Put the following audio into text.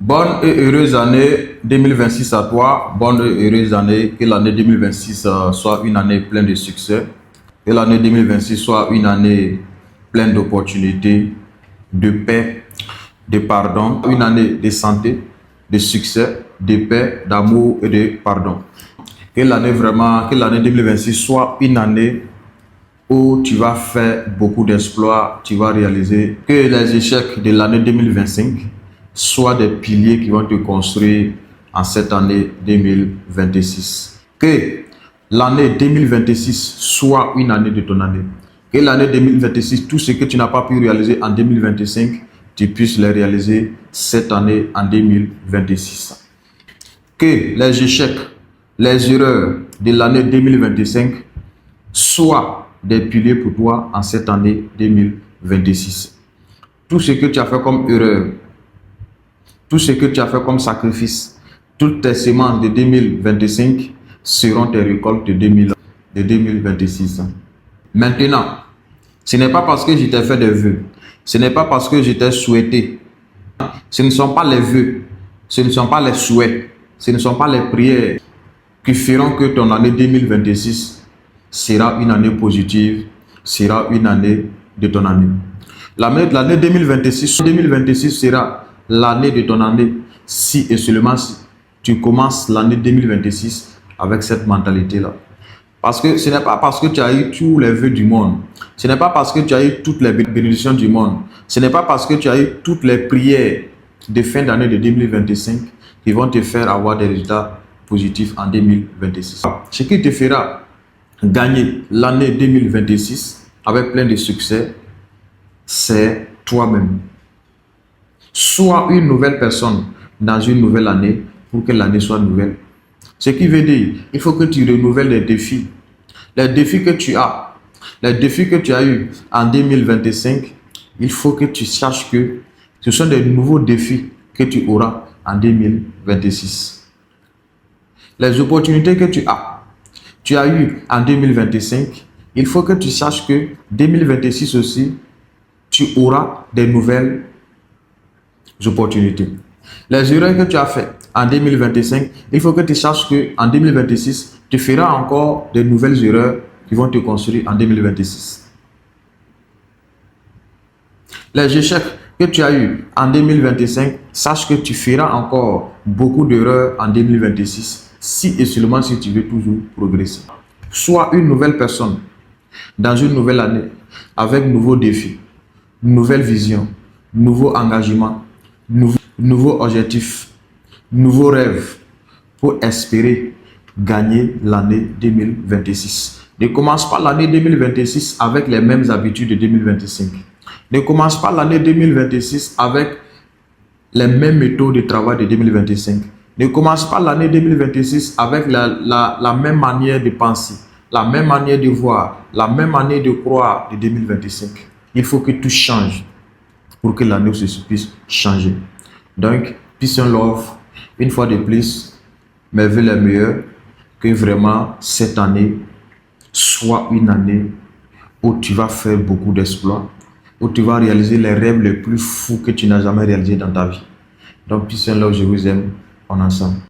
Bonne et heureuse année 2026 à toi. Bonne et heureuse année. Que l'année 2026 soit une année pleine de succès. Que l'année 2026 soit une année pleine d'opportunités, de paix, de pardon. Une année de santé, de succès, de paix, d'amour et de pardon. Que l'année 2026 soit une année où tu vas faire beaucoup d'exploits, tu vas réaliser. Que les échecs de l'année 2025 soient des piliers qui vont te construire en cette année 2026. Que l'année 2026 soit une année de ton année. Que l'année 2026, tout ce que tu n'as pas pu réaliser en 2025, tu puisses les réaliser cette année en 2026. Que les échecs, les erreurs de l'année 2025 soient des piliers pour toi en cette année 2026. Tout ce que tu as fait comme erreur, tout ce que tu as fait comme sacrifice, toutes tes semences de 2025 seront tes récoltes de 2026. Maintenant, ce n'est pas parce que je t'ai fait des vœux, ce n'est pas parce que je t'ai souhaité, ce ne sont pas les vœux, ce ne sont pas les souhaits, ce ne sont pas les prières qui feront que ton année 2026 sera une année positive, sera une année de ton année. L'année 2026 sera l'année de ton année si et seulement si tu commences l'année 2026 avec cette mentalité-là. Parce que ce n'est pas parce que tu as eu tous les vœux du monde, ce n'est pas parce que tu as eu toutes les bénédictions du monde, ce n'est pas parce que tu as eu toutes les prières de fin d'année de 2025 qui vont te faire avoir des résultats positifs en 2026. Ce qui te fera gagner l'année 2026 avec plein de succès, c'est toi-même. Sois une nouvelle personne dans une nouvelle année pour que l'année soit nouvelle. Ce qui veut dire, il faut que tu renouvelles les défis. Les défis que tu as, les défis que tu as eus en 2025, il faut que tu saches que ce sont des nouveaux défis que tu auras en 2026. Les opportunités que tu as eu en 2025, il faut que tu saches que 2026 aussi, tu auras des nouvelles opportunités. Les erreurs que tu as faites en 2025, il faut que tu saches qu'en 2026, tu feras encore de nouvelles erreurs qui vont te construire en 2026. Les échecs que tu as eu en 2025, sache que tu feras encore beaucoup d'erreurs en 2026 si et seulement si tu veux toujours progresser. Sois une nouvelle personne dans une nouvelle année avec nouveaux défis, nouvelle vision, nouveau engagement, nouveau objectif, nouveaux rêves pour espérer gagner l'année 2026. Ne commence pas l'année 2026 avec les mêmes habitudes de 2025. Ne commence pas l'année 2026 avec les mêmes méthodes de travail de 2025. Ne commence pas l'année 2026 avec la même manière de penser, la même manière de voir, la même manière de croire de 2025. Il faut que tout change pour que l'année puisse changer. Donc, peace and love, une fois de plus, mes vœux les meilleurs, que vraiment cette année soit une année où tu vas faire beaucoup d'exploits, où tu vas réaliser les rêves les plus fous que tu n'as jamais réalisés dans ta vie. Donc, peace and love, je vous aime, on est ensemble.